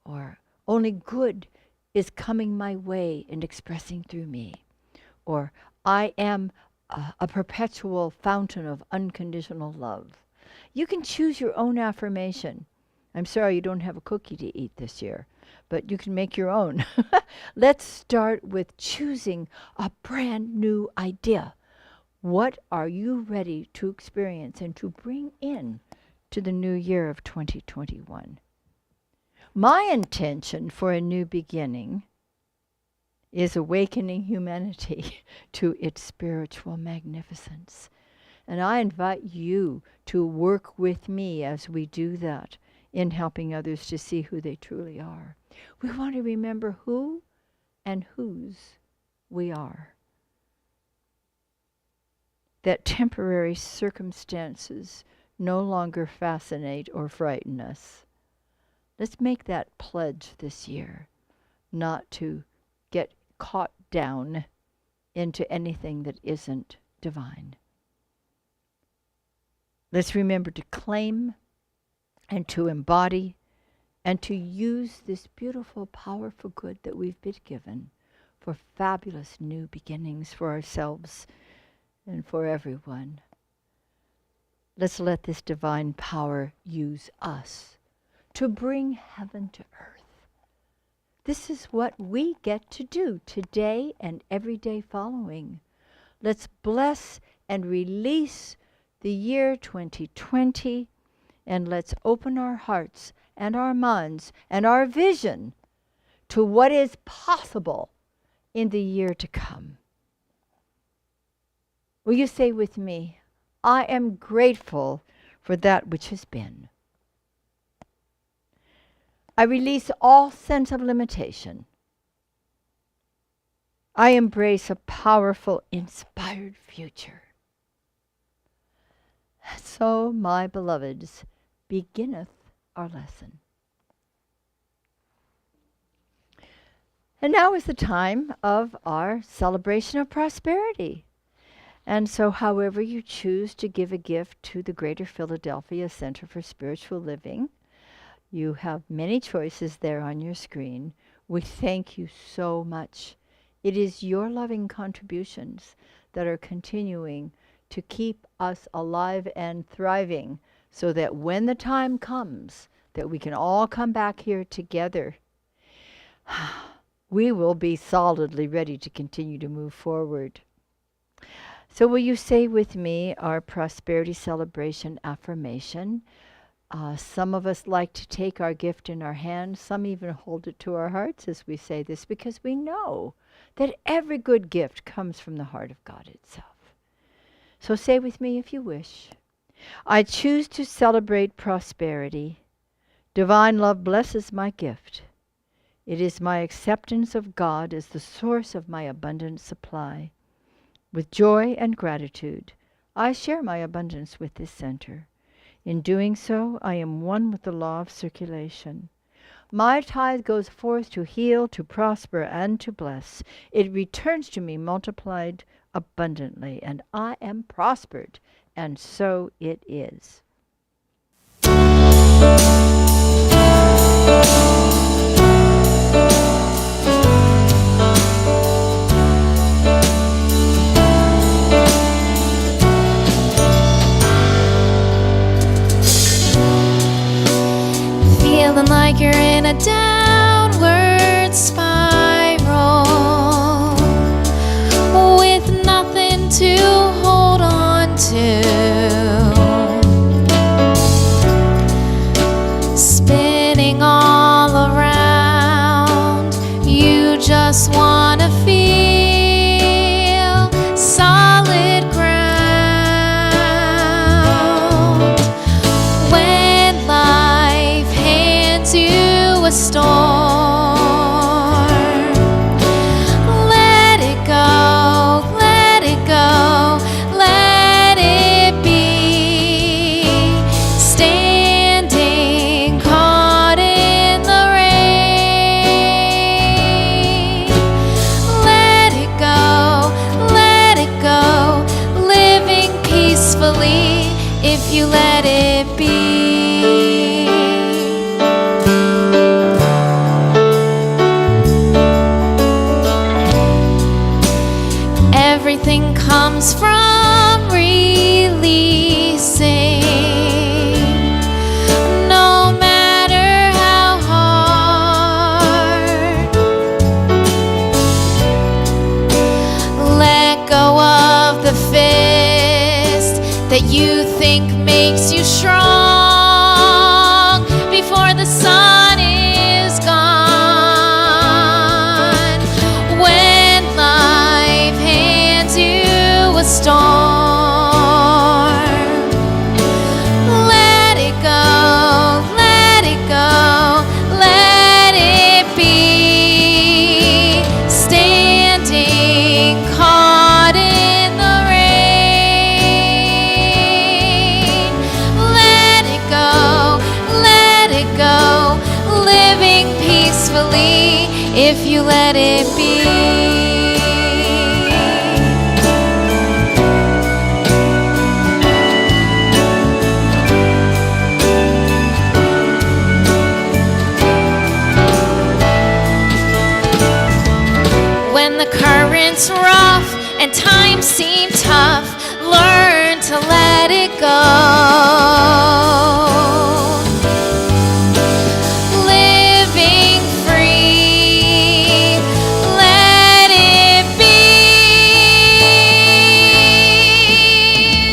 Or only good is coming my way and expressing through me. Or I am a perpetual fountain of unconditional love. You can choose your own affirmation. I'm sorry you don't have a cookie to eat this year, but you can make your own. Let's start with choosing a brand new idea. What are you ready to experience and to bring in to the new year of 2021? My intention for a new beginning is awakening humanity to its spiritual magnificence. And I invite you to work with me as we do that in helping others to see who they truly are. We want to remember who and whose we are. That temporary circumstances no longer fascinate or frighten us. Let's make that pledge this year, not to get caught down into anything that isn't divine. Let's remember to claim and to embody and to use this beautiful, powerful good that we've been given for fabulous new beginnings for ourselves and for everyone. Let's let this divine power use us to bring heaven to earth. This is what we get to do today and every day following. Let's bless and release the year 2020, and let's open our hearts and our minds and our vision to what is possible in the year to come. Will you say with me, I am grateful for that which has been. I release all sense of limitation. I embrace a powerful, inspired future. So, my beloveds, beginneth our lesson. And now is the time of our celebration of prosperity. And so, however you choose to give a gift to the Greater Philadelphia Center for Spiritual Living, you have many choices there on your screen. We thank you so much. It is your loving contributions that are continuing to keep us alive and thriving, so that when the time comes that we can all come back here together, we will be solidly ready to continue to move forward. So will you say with me our prosperity celebration affirmation? Some of us like to take our gift in our hands. Some even hold it to our hearts as we say this, because we know that every good gift comes from the heart of God itself. So say with me if you wish. I choose to celebrate prosperity. Divine love blesses my gift. It is my acceptance of God as the source of my abundant supply. With joy and gratitude, I share my abundance with this center. In doing so, I am one with the law of circulation. My tithe goes forth to heal, to prosper, and to bless. It returns to me multiplied abundantly, and I am prospered, and so it is. Feeling like you're in a downward spiral with nothing to hold on to. Spinning all around, you just want to feel solid ground. When life hands you a storm, Everything comes from releasing. No matter how hard, let go of the fist that you think makes you strong before the sun is gone. When life hands you a storm, let it go, let it go, let it be. Standing caught in the rain, let it go, living peacefully if you let it be. When the current's rough and times seem tough, learn to let it go. Living free, let it be.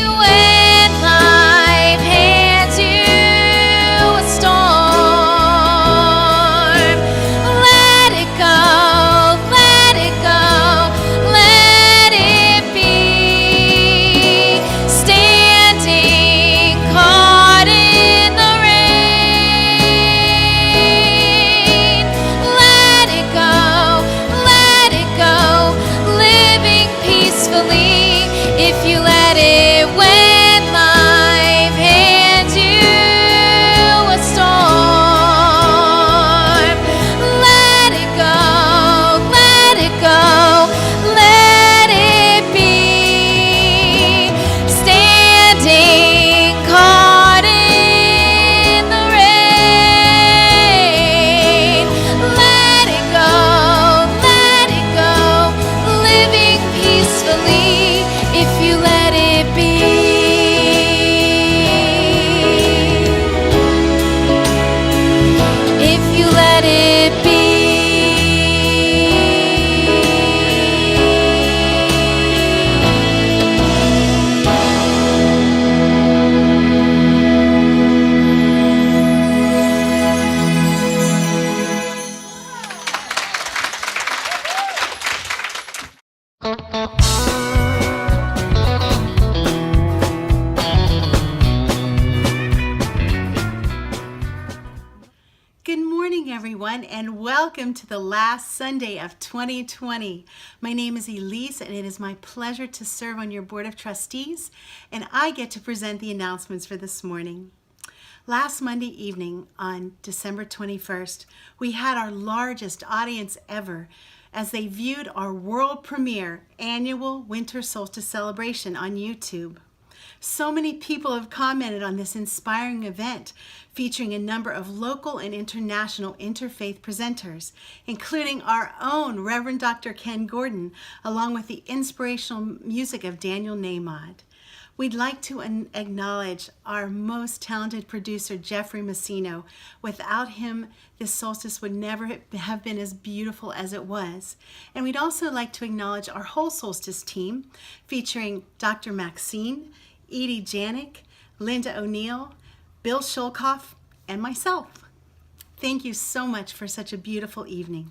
When life hands you a storm, let it go, let it go, let it be. Standing caught in the rain, let it go, living peacefully if you let it. When life hands you a storm, let it go, let it be. Standing caught in the rain, let it go, living peacefully if you let it be. If you let it be. Good morning, everyone, and welcome to the last Sunday of 2020. My name is Elise, and it is my pleasure to serve on your Board of Trustees, and I get to present the announcements for this morning. Last Monday evening, on December 21st, we had our largest audience ever as they viewed our world premiere annual winter solstice celebration on YouTube. So many people have commented on this inspiring event, featuring a number of local and international interfaith presenters, including our own Reverend Dr. Ken Gordon, along with the inspirational music of Daniel Nahmod. We'd like to acknowledge our most talented producer, Jeffrey Messino. Without him, this solstice would never have been as beautiful as it was. And we'd also like to acknowledge our whole solstice team, featuring Dr. Maxine, Edie Janik, Linda O'Neill, Bill Shulkoff, and myself. Thank you so much for such a beautiful evening.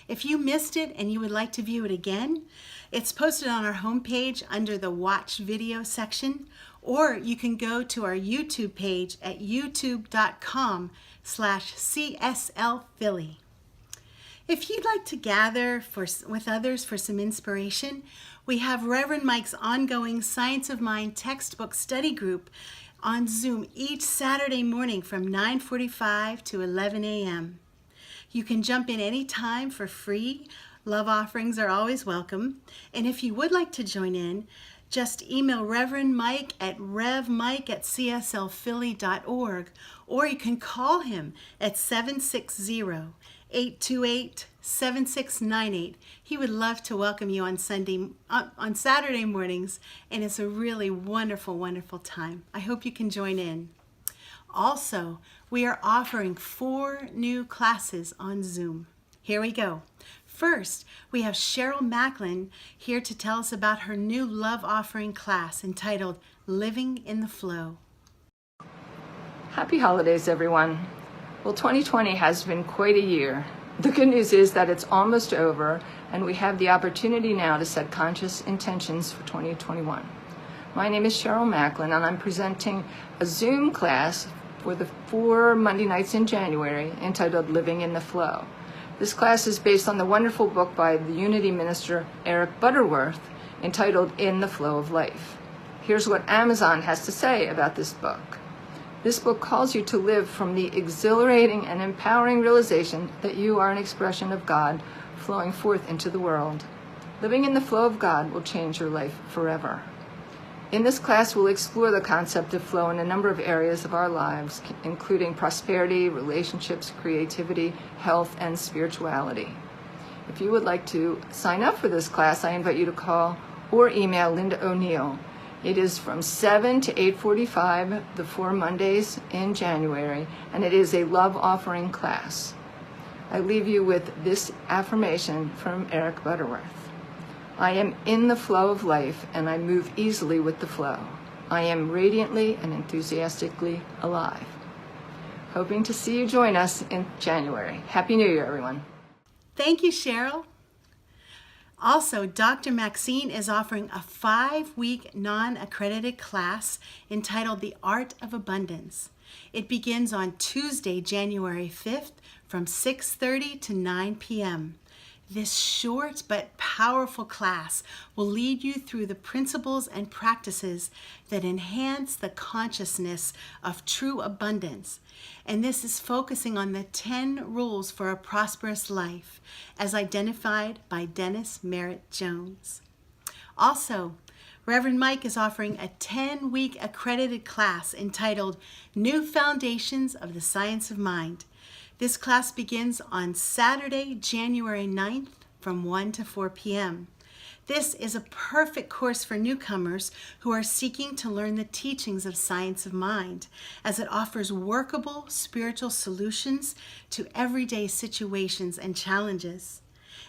If you missed it and you would like to view it again, it's posted on our homepage under the Watch Video section, or you can go to our YouTube page at youtube.com/CSLPhilly. If you'd like to gather with others for some inspiration, we have Reverend Mike's ongoing Science of Mind textbook study group on Zoom each Saturday morning from 9:45 to 11 a.m. You can jump in anytime for free. Love offerings are always welcome. And if you would like to join in, just email Reverend Mike at revmike@cslphilly.org, or you can call him at 760-828 7698. He would love to welcome you on Saturday mornings, and it's a really wonderful, wonderful time. I hope you can join in. Also, we are offering 4 new classes on Zoom. Here we go. First, we have Cheryl Macklin here to tell us about her new love offering class entitled Living in the Flow. Happy holidays, everyone. Well, 2020 has been quite a year. The good news is that it's almost over, and we have the opportunity now to set conscious intentions for 2021. My name is Cheryl Macklin, and I'm presenting a Zoom class for the 4 Monday nights in January entitled Living in the Flow. This class is based on the wonderful book by the Unity minister Eric Butterworth entitled In the Flow of Life. Here's what Amazon has to say about this book. This book calls you to live from the exhilarating and empowering realization that you are an expression of God flowing forth into the world. Living in the flow of God will change your life forever. In this class, we'll explore the concept of flow in a number of areas of our lives, including prosperity, relationships, creativity, health, and spirituality. If you would like to sign up for this class, I invite you to call or email Linda O'Neill. It is from 7 to 8:45, the 4 Mondays in January, and it is a love offering class. I leave you with this affirmation from Eric Butterworth. I am in the flow of life, and I move easily with the flow. I am radiantly and enthusiastically alive. Hoping to see you join us in January. Happy New Year, everyone. Thank you, Cheryl. Also, Dr. Maxine is offering a 5-week non-accredited class entitled The Art of Abundance. It begins on Tuesday, January 5th from 6:30 to 9 p.m. This short but powerful class will lead you through the principles and practices that enhance the consciousness of true abundance. And this is focusing on the 10 rules for a prosperous life, as identified by Dennis Merritt Jones. Also, Reverend Mike is offering a 10-week accredited class entitled New Foundations of the Science of Mind. This class begins on Saturday, January 9th from 1 to 4 p.m. This is a perfect course for newcomers who are seeking to learn the teachings of science of mind, as it offers workable spiritual solutions to everyday situations and challenges.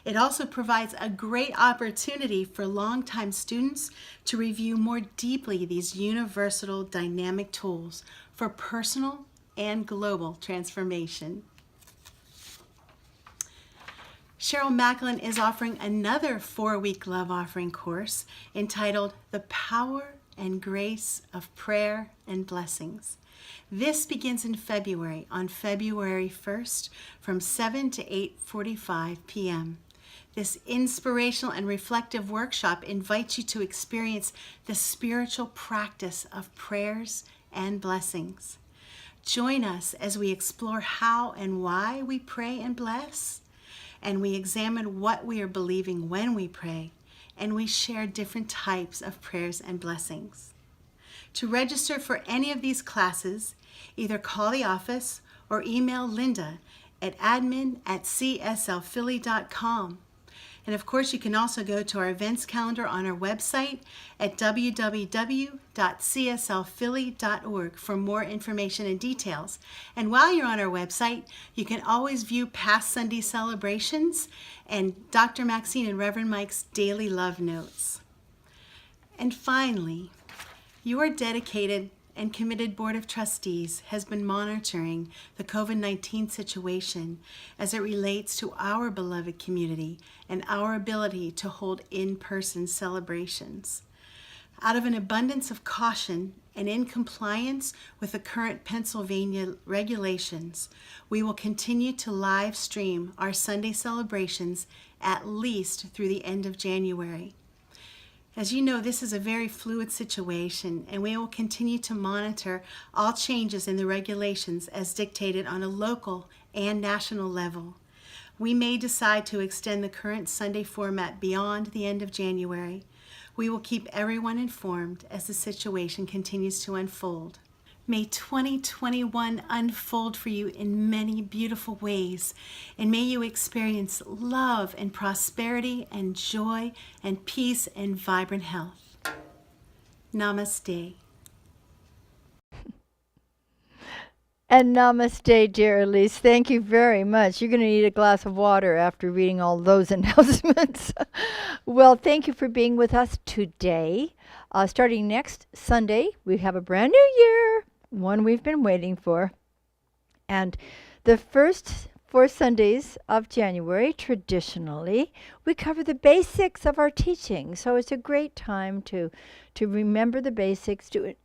It also provides a great opportunity for longtime students to review more deeply these universal dynamic tools for personal and global transformation. Cheryl Macklin is offering another 4-week love offering course entitled The Power and Grace of Prayer and Blessings. This begins in February, on February 1st from 7 to 8:45 p.m. This inspirational and reflective workshop invites you to experience the spiritual practice of prayers and blessings. Join us as we explore how and why we pray and bless, and we examine what we are believing when we pray, and we share different types of prayers and blessings. To register for any of these classes, either call the office or email Linda at admin@cslphilly.com. And of course, you can also go to our events calendar on our website at www.cslphilly.org for more information and details. And while you're on our website, you can always view past Sunday celebrations and Dr. Maxine and Reverend Mike's daily love notes. And finally, your dedicated and committed Board of Trustees has been monitoring the COVID-19 situation as it relates to our beloved community and our ability to hold in-person celebrations. Out of an abundance of caution and in compliance with the current Pennsylvania regulations, we will continue to live stream our Sunday celebrations at least through the end of January. As you know, this is a very fluid situation, and we will continue to monitor all changes in the regulations as dictated on a local and national level. We may decide to extend the current Sunday format beyond the end of January. We will keep everyone informed as the situation continues to unfold. May 2021 unfold for you in many beautiful ways, and may you experience love and prosperity and joy and peace and vibrant health. Namaste. And namaste, dear Elise. Thank you very much. You're going to need a glass of water after reading all those announcements. Well, thank you for being with us today. Starting next Sunday, we have a brand new year, one we've been waiting for. And the first 4 Sundays of January, traditionally, we cover the basics of our teaching. So it's a great time to remember the basics, to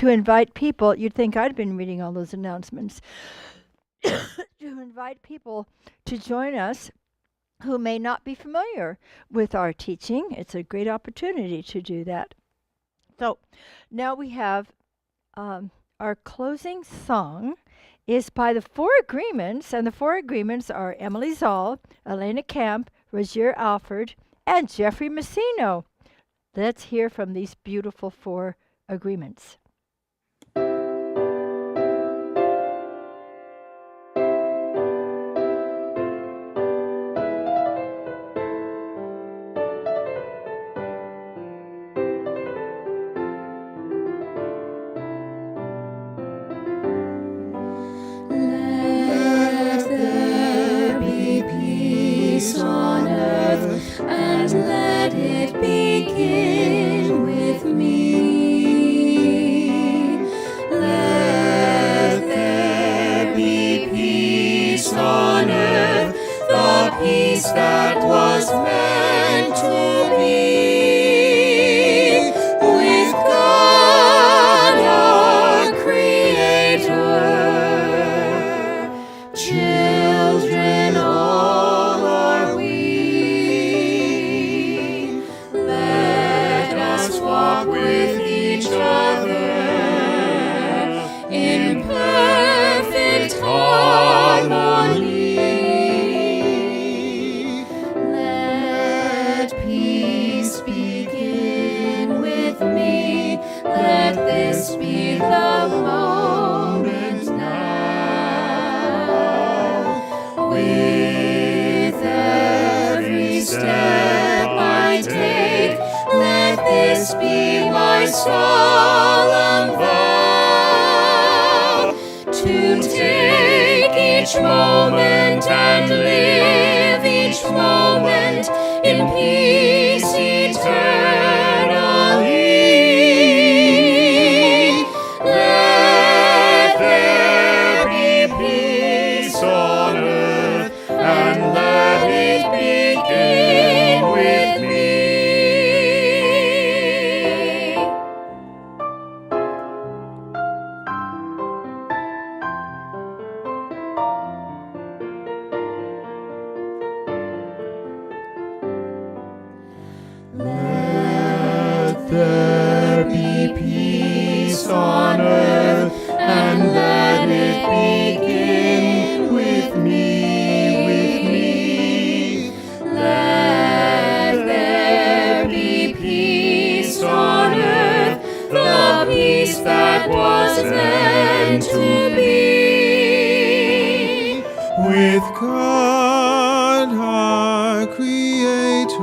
invite people. You'd think I'd been reading all those announcements. To invite people to join us who may not be familiar with our teaching. It's a great opportunity to do that. So now we have our closing song is by the 4 Agreements, and the 4 Agreements are Emily Zoll, Elena Camp, Rozier Alford, and Jeffrey Messino. Let's hear from these beautiful 4 agreements. Let there be peace on earth, and let it begin with me. Let there be peace on earth, the peace that was meant to be, with God our Creator. Children all are we. Let us walk with each other in perfect harmony. Let peace begin with me. Let this be the moment now. With every step I take, let this be my solemn vow, to take each moment and live each moment in peace eternally. Let there be peace on earth, and let it begin with me. Let there be peace on earth, and let it begin with me, Let there be peace on earth, the peace that was meant to be, with God our Creator,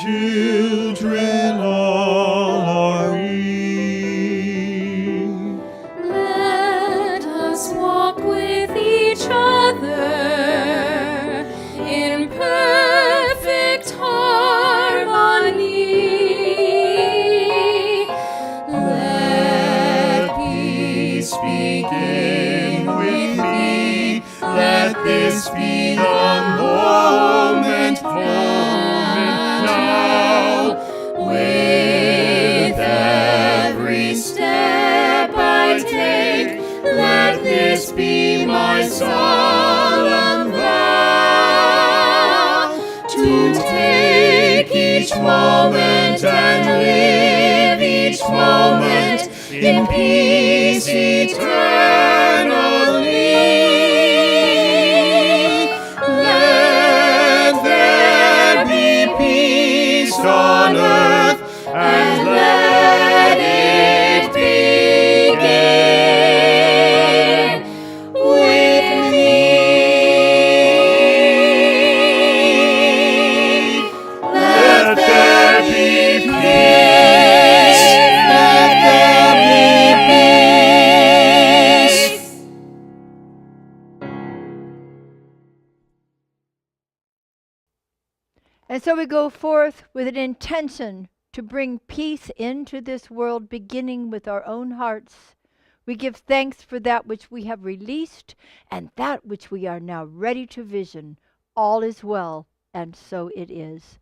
children all are we. Let us walk with each other in perfect harmony. Let peace begin with me. Let this be the moment now. With every step I take, let this be my solemn vow, to take each moment and live each moment in peace eternally. Let there be peace on earth, and let And so we go forth with an intention to bring peace into this world, beginning with our own hearts. We give thanks for that which we have released and that which we are now ready to vision. All is well, and so it is.